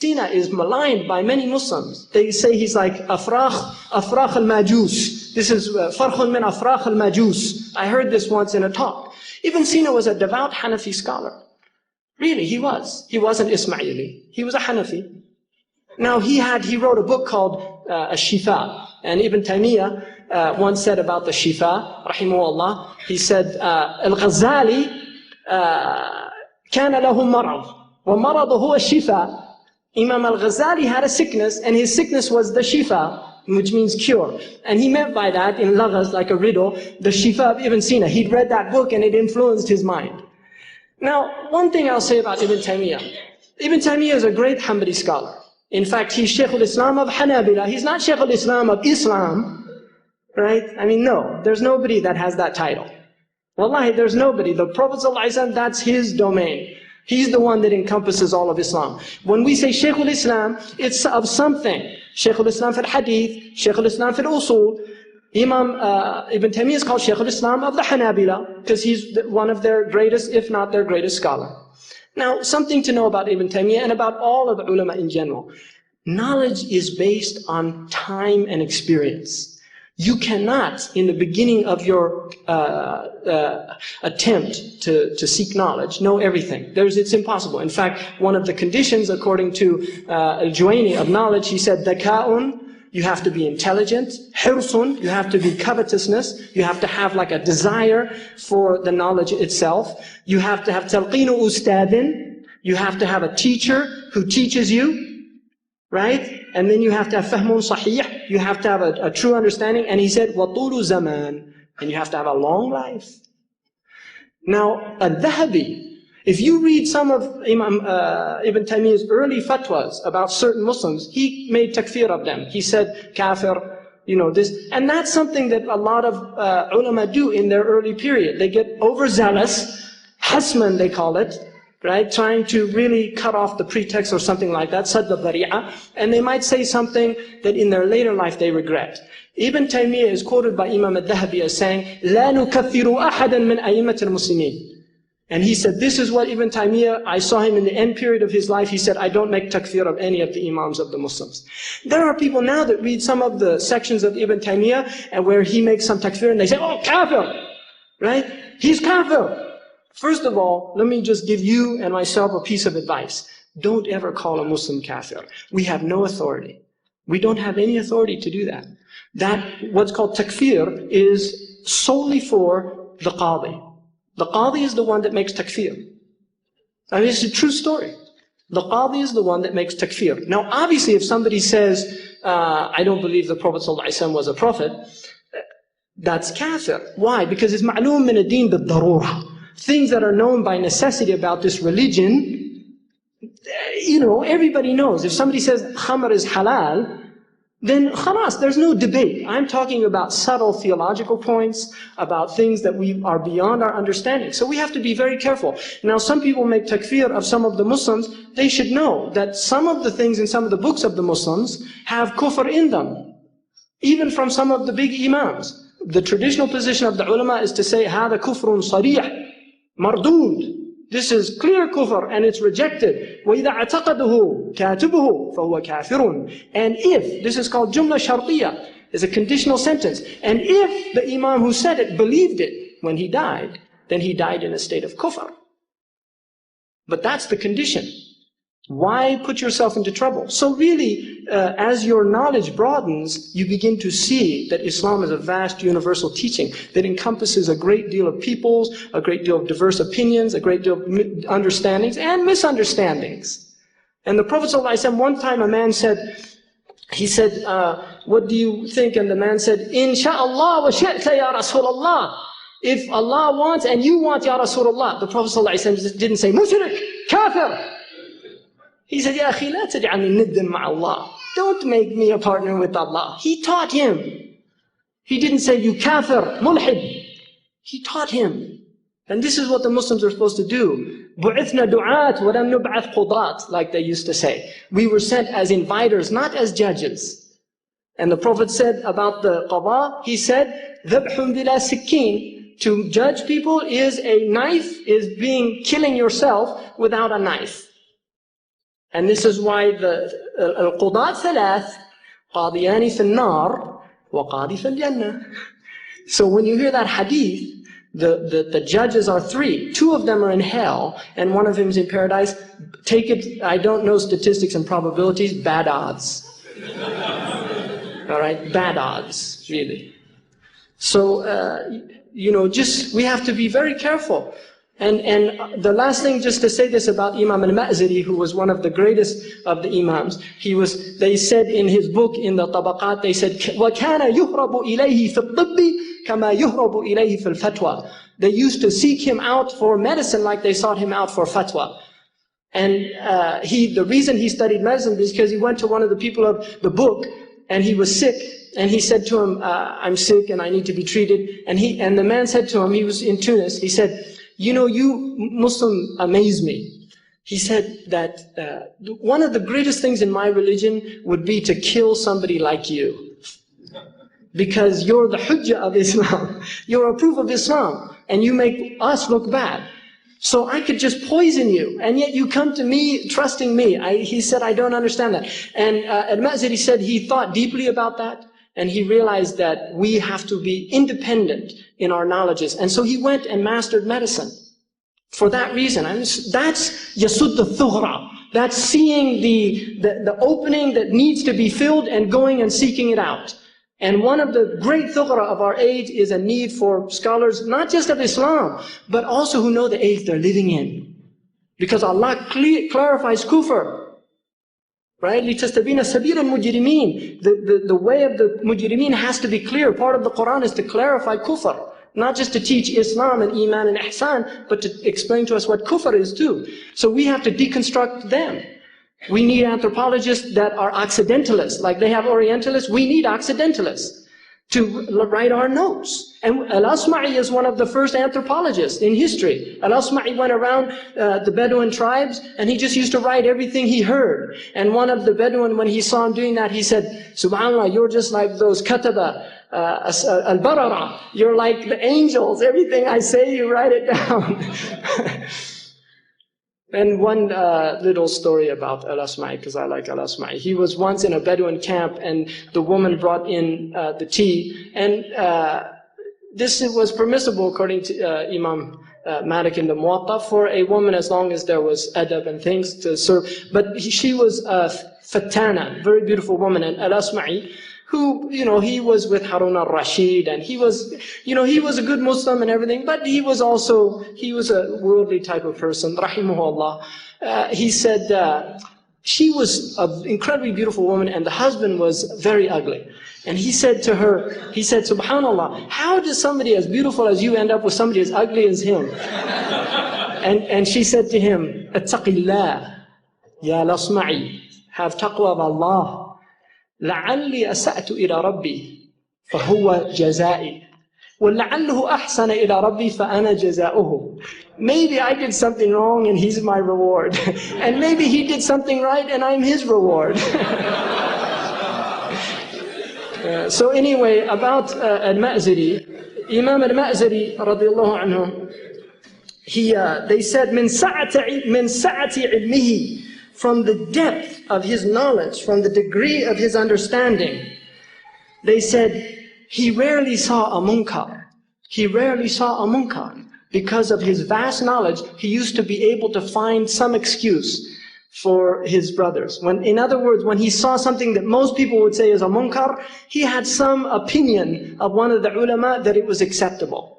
Sina is maligned by many Muslims. They say he's like afrakh al-majus. This is farkhun min afrakh al-majus. I heard this once in a talk. Ibn Sina was a devout Hanafi scholar. Really, he was. He wasn't Ismaili. He was a Hanafi. Now he wrote a book called Shifa. And Ibn Taymiyya once said about the Shifa, rahimahullah, he said, Al-Ghazali kana lahu marad, wa maradahu al-Shifa. Imam al-Ghazali had a sickness, and his sickness was the Shifa, which means cure. And he meant by that, in laghaz, like a riddle, the Shifa of Ibn Sina. He'd read that book and it influenced his mind. Now, one thing I'll say about Ibn Taymiyya. Ibn Taymiyya is a great Hanbali scholar. In fact, he's Sheikh al-Islam of Hanabila. He's not Sheikh al-Islam of Islam, right? I mean, no, there's nobody that has that title. Wallahi, there's nobody. The Prophet ﷺ, that's his domain. He's the one that encompasses all of Islam. When we say Sheikh al-Islam, it's of something. Sheikh al-Islam fil hadith, Sheikh al-Islam fil usul. Imam Ibn Taymiyyah is called Sheikh al-Islam of the Hanabila, because he's one of their greatest, if not their greatest scholar. Now, something to know about Ibn Taymiyyah and about all of the ulama in general. Knowledge is based on time and experience. You cannot, in the beginning of your attempt to seek knowledge, know everything. It's impossible. In fact, one of the conditions, according to Al-Juwayni of knowledge, he said, Daka'un, you have to be intelligent. Hirsun, you have to be covetousness. You have to have like a desire for the knowledge itself. You have to have talqinu ustadin. You have to have a teacher who teaches you, right? And then you have to have fahmun sahih. You have to have a true understanding. And he said, وَطُولُ zaman. And you have to have a long life. Now, Al-Dhahabi, if you read some of Imam Ibn Taymiyyah's early fatwas about certain Muslims, he made takfir of them. He said, kafir, this. And that's something that a lot of ulama do in their early period. They get overzealous, hasman they call it, right? Trying to really cut off the pretext or something like that, sadd al-dhari'ah. And they might say something that in their later life they regret. Ibn Taymiyyah is quoted by Imam al-Dhahabi as saying, لا نكفر أحدا من أئمة المسلمين. And he said, this is what Ibn Taymiyyah, I saw him in the end period of his life, he said, I don't make takfir of any of the imams of the Muslims. There are people now that read some of the sections of Ibn Taymiyyah and where he makes some takfir and they say, oh, kafir, right? He's kafir. First of all, let me just give you and myself a piece of advice. Don't ever call a Muslim kafir. We have no authority. We don't have any authority to do that. That, what's called takfir, is solely for the qadi. The qadi is the one that makes takfir. I mean, it's a true story. The qadi is the one that makes takfir. Now, obviously, if somebody says, I don't believe the Prophet ﷺ was a prophet, that's kafir. Why? Because it's ma'loom min ad-din bil-darura. Things that are known by necessity about this religion, everybody knows. If somebody says khamr is halal, then khalas, there's no debate. I'm talking about subtle theological points, about things that we are beyond our understanding. So we have to be very careful. Now, some people make takfir of some of the Muslims. They should know that some of the things in some of the books of the Muslims have kufr in them, even from some of the big imams. The traditional position of the ulama is to say, هذا كفر صريح مردود. This is clear kufr and it's rejected. وَإِذَا اعْتَقَدَهُ كَاتِبُهُ فَهُوَ كَافِرٌ. And if, this is called jumla shartiyah, is a conditional sentence. And if the imam who said it believed it when he died, then he died in a state of kufr. But that's the condition. Why put yourself into trouble? So really, as your knowledge broadens, you begin to see that Islam is a vast universal teaching that encompasses a great deal of peoples, a great deal of diverse opinions, a great deal of understandings and misunderstandings. And the Prophet ﷺ, one time a man said, he said, what do you think? And the man said, Insha'Allah wa shi'ta ya Rasulullah. If Allah wants and you want, ya Rasulullah. The Prophet ﷺ didn't say, mushrik, kafir. He said, Ya akhi, la taj'alni niddan ma'allah. Don't make me a partner with Allah. He taught him. He didn't say, you kafir, mulhid. He taught him. And this is what the Muslims are supposed to do. Bu'ithna du'at wa lam nub'ath qudat, like they used to say. We were sent as inviters, not as judges. And the Prophet said about the qada, he said, dhabhun bila sikkin. To judge people is a knife, is killing yourself without a knife. And this is why the القضاة ثلاث قاضيان في النار وقاضي في الجنة. So when you hear that hadith, the judges are three. Two of them are in hell, and one of them is in paradise. Take it, I don't know statistics and probabilities, bad odds. All right, bad odds, really. So, we have to be very careful. And the last thing, just to say this about Imam al-Ma'ziri, who was one of the greatest of the Imams, they said in his book, in the Tabaqat, they said, وَكَانَ يُهْرَبُ إِلَيْهِ فِي الطِّبِّ كَمَا يُهْرَبُ إِلَيْهِ فِي الْفَتْوَى. They used to seek him out for medicine like they sought him out for fatwa. And the reason he studied medicine is because he went to one of the people of the book, and he was sick. And he said to him, I'm sick and I need to be treated. And the man said to him, he was in Tunis, he said, you Muslim amaze me. He said that one of the greatest things in my religion would be to kill somebody like you. Because you're the hujjah of Islam. You're a proof of Islam. And you make us look bad. So I could just poison you. And yet you come to me trusting me. He said, I don't understand that. And Al-Ma'ziri said he thought deeply about that. And he realized that we have to be independent in our knowledges. And so he went and mastered medicine for that reason. And that's yasud al-thughra. That's seeing the opening that needs to be filled and going and seeking it out. And one of the great thughra of our age is a need for scholars, not just of Islam, but also who know the age they're living in. Because Allah clarifies kufr. Right? لِتَسْتَبِينَ سَبِيلَ الْمُجْرِمِينَ. The way of the mujrimeen has to be clear. Part of the Quran is to clarify kufr. Not just to teach Islam and Iman and Ihsan, but to explain to us what kufr is too. So we have to deconstruct them. We need anthropologists that are Occidentalists. Like they have Orientalists, we need Occidentalists to write our notes. And Al-Asma'i is one of the first anthropologists in history. Al-Asma'i went around the Bedouin tribes, and he just used to write everything he heard. And one of the Bedouin, when he saw him doing that, he said, SubhanAllah, you're just like those kataba, al-barara. You're like the angels. Everything I say, you write it down. And one little story about Al-Asma'i, because I like Al-Asma'i. He was once in a Bedouin camp, and the woman brought in the tea. And this was permissible, according to Imam Malik in the Muwatta, for a woman as long as there was adab and things to serve. But she was a fatana, very beautiful woman. And Al-Asma'i, who, he was with Harun al-Rashid, and he was a good Muslim and everything, but he was a worldly type of person, rahimahullah. He said, she was an incredibly beautiful woman, and the husband was very ugly. And he said to her, SubhanAllah, how does somebody as beautiful as you end up with somebody as ugly as him? And she said to him, Attaqillah, ya Al-Asma'i, have taqwa of Allah. لعلي أسأت إلى ربي فهو جزائي ولعله أحسن إلى ربي فأنا جزاؤه. Maybe I did something wrong and he's my reward. And maybe he did something right and I'm his reward. So anyway, about Al-Ma'ziri, Imam Al-Ma'ziri radiallahu anhu, they said من سعة علمه, from the depth of his knowledge, from the degree of his understanding. They said, he rarely saw a munkar. He rarely saw a munkar. Because of his vast knowledge, he used to be able to find some excuse for his brothers. In other words, when he saw something that most people would say is a munkar, he had some opinion of one of the ulama that it was acceptable.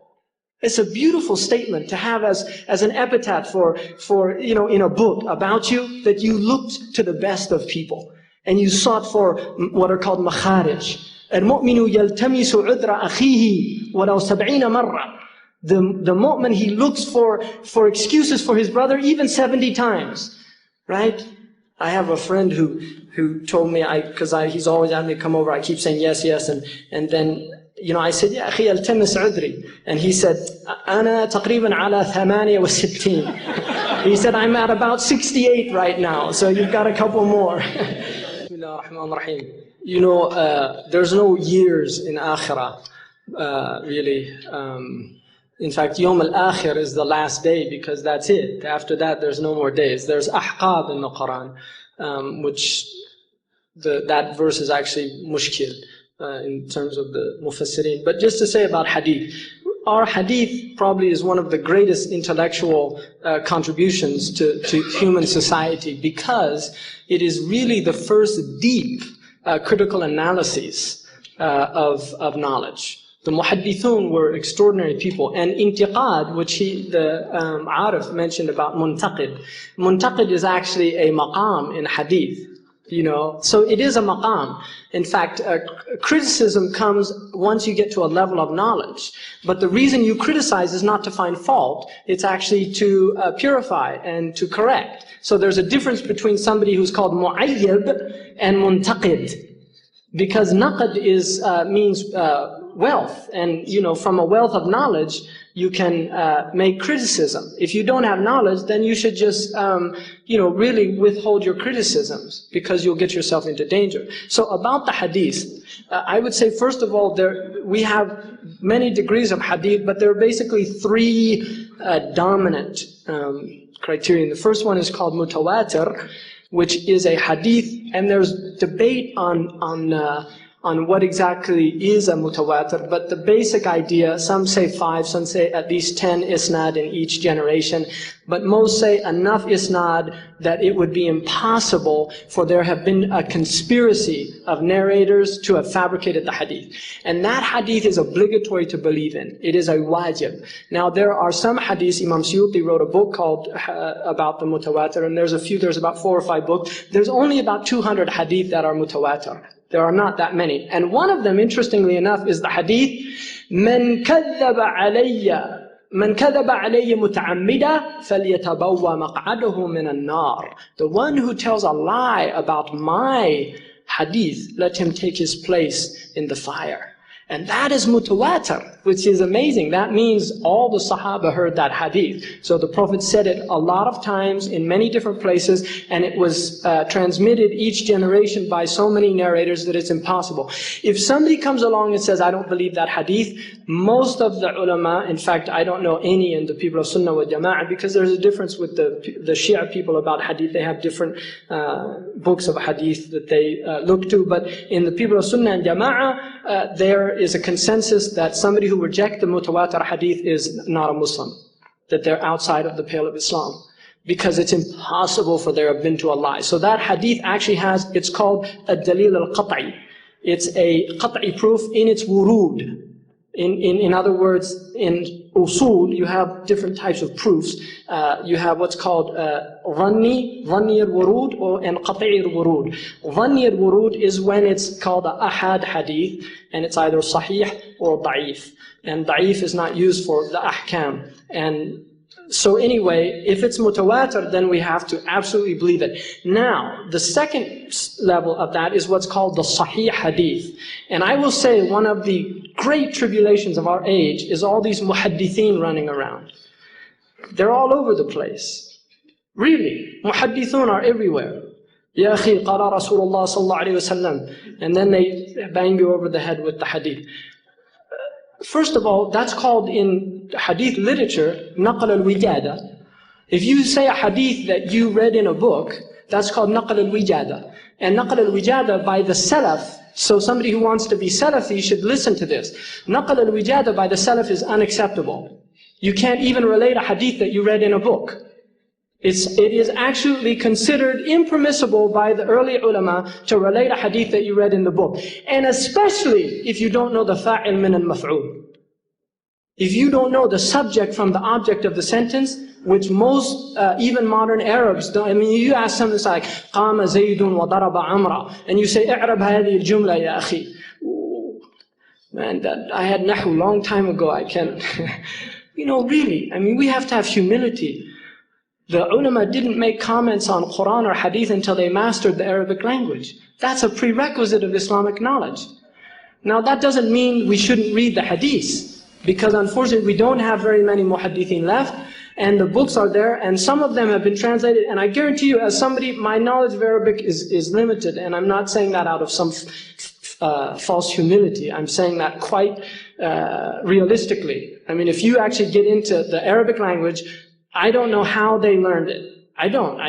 It's a beautiful statement to have as an epitaph for in a book about you, that you looked to the best of people and you sought for what are called makharij. الْمُؤْمِنُ يَلْتَمِسُ عُذْرَ أَخِيهِ وَلَوْ سَبْعِينَ مَرَّةً. The mu'min, he looks for excuses for his brother even 70 times. Right? I have a friend who told me, because he's always asked me to come over, I keep saying yes, yes, and then I said, يا أخي التمس عذري. And he said, أنا تقريبا على 68. He said, I'm at about 68 right now, so you've got a couple more. Bismillah ar-Rahman ar-Rahim. There's no years in Akhirah, really. In fact, Yawm al-Akhir is the last day, because that's it. After that, there's no more days. There's ahqab in the Quran. which that verse is actually mushkil in terms of the mufassirin. But just to say about hadith, our hadith probably is one of the greatest intellectual contributions to human society, because it is really the first deep critical analysis of knowledge. The muhaddithun were extraordinary people. And intiqad, which the Arif mentioned about muntaqid. Muntaqid is actually a maqam in hadith. So it is a maqam. In fact, criticism comes once you get to a level of knowledge. But the reason you criticize is not to find fault. It's actually to purify and to correct. So there's a difference between somebody who's called mu'ayyib and muntaqid. Because naqd means wealth. And, from a wealth of knowledge, you can make criticism. If you don't have knowledge, then you should just, really withhold your criticisms, because you'll get yourself into danger. So about the hadith, I would say, first of all, we have many degrees of hadith, but there are basically three dominant criterion. The first one is called mutawatir, which is a hadith, and there's debate on what exactly is a mutawatir, but the basic idea, some say 5, some say at least 10 isnad in each generation, but most say enough isnad that it would be impossible for there have been a conspiracy of narrators to have fabricated the hadith. And that hadith is obligatory to believe in. It is a wajib. Now there are some hadiths, Imam Suyuti wrote a book called about the mutawatir, and there's about 4 or 5 books. There's only about 200 hadith that are mutawatir. There are not that many. And one of them, interestingly enough, is the hadith, مَنْ كَذَّبَ عَلَيَّ مُتَعَمِّدًا فَلْيَتَبَوَّ مَقْعَدَهُ مِنَ النَّارِ. The one who tells a lie about my hadith, let him take his place in the fire. And that is mutawatir, which is amazing. That means all the Sahaba heard that hadith. So the Prophet said it a lot of times in many different places, and it was transmitted each generation by so many narrators that it's impossible. If somebody comes along and says, I don't believe that hadith, most of the ulama, in fact, I don't know any in the people of Sunnah wa Jama'ah, because there's a difference with the Shia people about hadith. They have different books of hadith that they look to. But in the people of Sunnah and Jama'ah, there is a consensus that somebody who rejects the mutawatir hadith is not a Muslim, that they're outside of the pale of Islam, because it's impossible for there to have been to a lie. So that hadith actually it's called a dalil al-qat'i. It's a qat'i proof in its wurud. In other words, in usul, you have different types of proofs. You have what's called dhanni al-wurud, and qat'i al-wurud. Dhanni al-wurud is when it's called a ahad hadith, and it's either sahih or da'if. And da'if is not used for the ahkam. And so anyway, if it's mutawatir, then we have to absolutely believe it. Now, the second level of that is what's called the sahih hadith. And I will say one of the great tribulations of our age is all these muhaddithin running around. They're all over the place. Really, muhaddithun are everywhere. Ya akhi, qala Rasulullah sallallahu alayhi wa sallam. And then they bang you over the head with the hadith. First of all, that's called in hadith literature, naql al-wijada. If you say a hadith that you read in a book, that's called naql al-wijada. And naql al-wijada by the salaf, so somebody who wants to be salafi should listen to this. Naql al-wijada by the salaf is unacceptable. You can't even relate a hadith that you read in a book. It is actually considered impermissible by the early ulama to relate a hadith that you read in the book. And especially if you don't know the fa'il min al-maf'ul. If you don't know the subject from the object of the sentence, which most, even modern Arabs don't. I mean, you ask something like, قَامَ زَيْدٌ وَضَرَبَ عَمْرًا, and you say, اعرب هذه الجملة يا أخي. Man, I had nahu a long time ago, I can't. Really, I mean, we have to have humility. The ulama didn't make comments on Quran or Hadith until they mastered the Arabic language. That's a prerequisite of Islamic knowledge. Now that doesn't mean we shouldn't read the Hadith, because unfortunately we don't have very many muhaddithin left, and the books are there, and some of them have been translated, and I guarantee you, as somebody, my knowledge of Arabic is limited, and I'm not saying that out of some false humility. I'm saying that quite realistically. I mean, if you actually get into the Arabic language, I don't know how they learned it. I don't.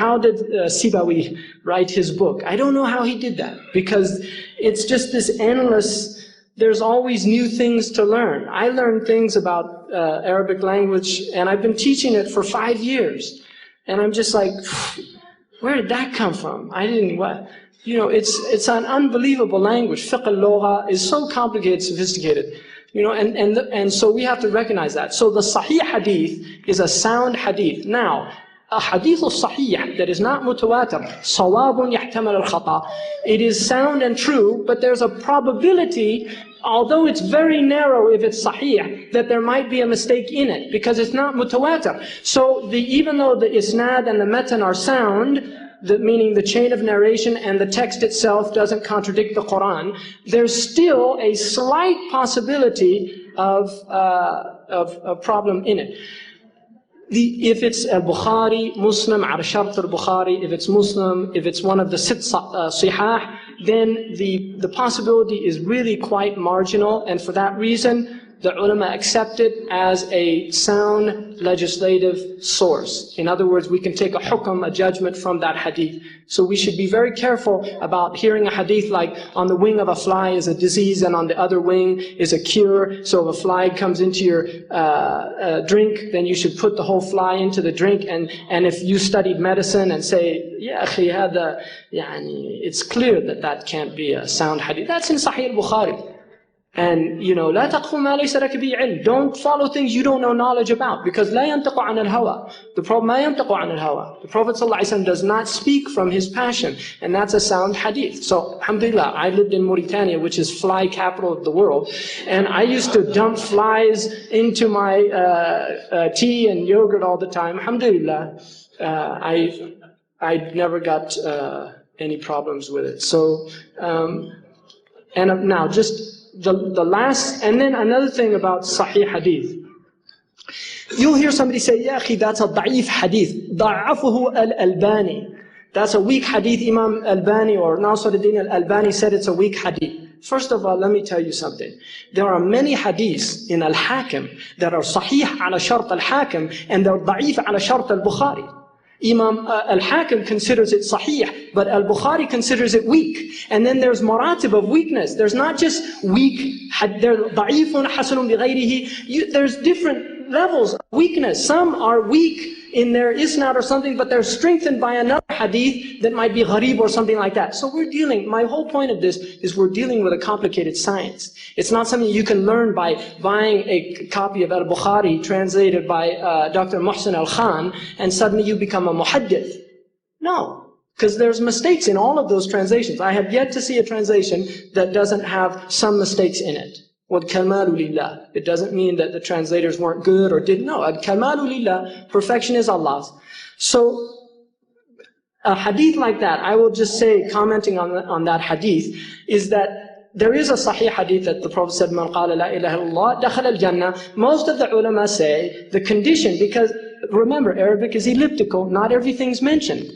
How did Sibawi write his book? I don't know how he did that, because it's just this endless, there's always new things to learn. I learned things about Arabic language, and I've been teaching it for 5 years. And I'm just like, where did that come from? I didn't, what? You know, it's an unbelievable language. Fiqh al-lugha is so complicated, sophisticated. You know, and so we have to recognize that. So the Sahih hadith is a sound hadith. Now, a hadith al-sahih that is not mutawatir, sawabun yahtamal al-khata. It is sound and true, but there's a probability, although it's very narrow if it's sahih, that there might be a mistake in it, because it's not mutawatir. So even though the isnad and the matan are sound, meaning the chain of narration and the text itself doesn't contradict the Quran, there's still a slight possibility of a problem in it. If it's al-Bukhari, Muslim, ala shart al-Bukhari, if it's Muslim, if it's one of the sit sihah, then the possibility is really quite marginal, and for that reason, the ulama accept it as a sound legislative source. In other words, we can take a hukm, a judgment from that hadith. So we should be very careful about hearing a hadith like, on the wing of a fly is a disease and on the other wing is a cure. So if a fly comes into your drink, then you should put the whole fly into the drink. And if you studied medicine and say, yeah, it's clear that that can't be a sound hadith. That's in Sahih al-Bukhari. And, you know, لا تقف ما ليس لك به علم. Don't follow things you don't know knowledge about, because لا ينطق عن الهوى. The Prophet ما ينطق عن الهوى. The Prophet ﷺ does not speak from his passion, and that's a sound hadith. So, alhamdulillah, I lived in Mauritania, which is fly capital of the world, and I used to dump flies into my tea and yogurt all the time. Alhamdulillah, I never got any problems with it. So, and now just the last, and then another thing about Sahih Hadith. You'll hear somebody say, Ya akhi, that's a da'if hadith. Da'afuhu al-Albani. That's a weak hadith. Imam Albani or Nasiruddin al-Albani said it's a weak hadith. First of all, let me tell you something. There are many hadiths in al-Hakim that are sahih ala shart al-Hakim, and they're da'if ala shart al-Bukhari. Imam al-Hakim considers it sahih, but al-Bukhari considers it weak. And then there's maratib of weakness. There's not just weak, there's da'ifun hasanun bighayrihi. There's different levels of weakness. Some are weak in their isnad or something, but they're strengthened by another hadith that might be gharib or something like that. So we're dealing, my whole point of this is we're dealing with a complicated science. It's not something you can learn by buying a copy of al-Bukhari translated by Dr. Muhsin al-Khan and suddenly you become a muhaddith. No, because there's mistakes in all of those translations. I have yet to see a translation that doesn't have some mistakes in it. وَالْكَمَالُ لِلَّهِ. It doesn't mean that the translators weren't good or didn't. No, al-kamalu lillah, perfection is Allah's. So a hadith like that, I will just say, commenting on that hadith, is that there is a sahih hadith that the Prophet said, مَنْ قَالَ لَا إِلَهَ إِلَّا اللَّهِ دَخَلَ الْجَنَّةِ. Most of the ulama say the condition, because remember, Arabic is elliptical, not everything's mentioned.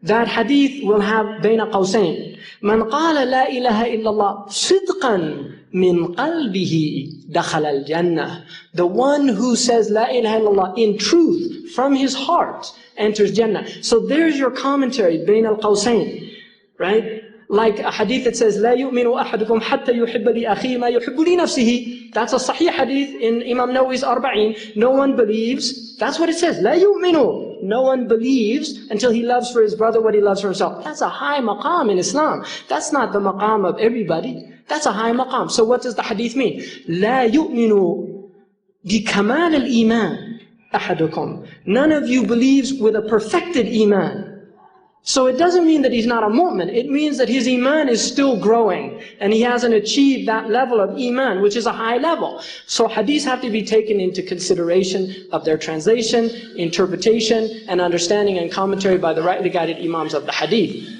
That hadith will have بين قوسين. مَنْ قَالَ لَا إِلَهَ إِلَّا اللَّهِ صِدْقًا مِنْ قَلْبِهِ دَخَلَ الْجَنَّةِ. The one who says La ilaha illallah in truth, from his heart, enters Jannah. So there's your commentary, بين القوسين, right? Like a hadith that says, لا يؤمن أحدكم حتى يحب لأخيه ما يحب لنفسه. That's a sahih hadith in Imam Nawawi's Arba'in. No one believes, that's what it says, لا يؤمن. No one believes until he loves for his brother what he loves for himself. That's a high maqam in Islam. That's not the maqam of everybody. That's a high maqam. So what does the hadith mean? لا يؤمن بكمال الإيمان أحدكم. None of you believes with a perfected iman. So it doesn't mean that he's not a mu'min. It means that his iman is still growing and he hasn't achieved that level of iman, which is a high level. So hadiths have to be taken into consideration of their translation, interpretation, and understanding and commentary by the rightly guided imams of the hadith.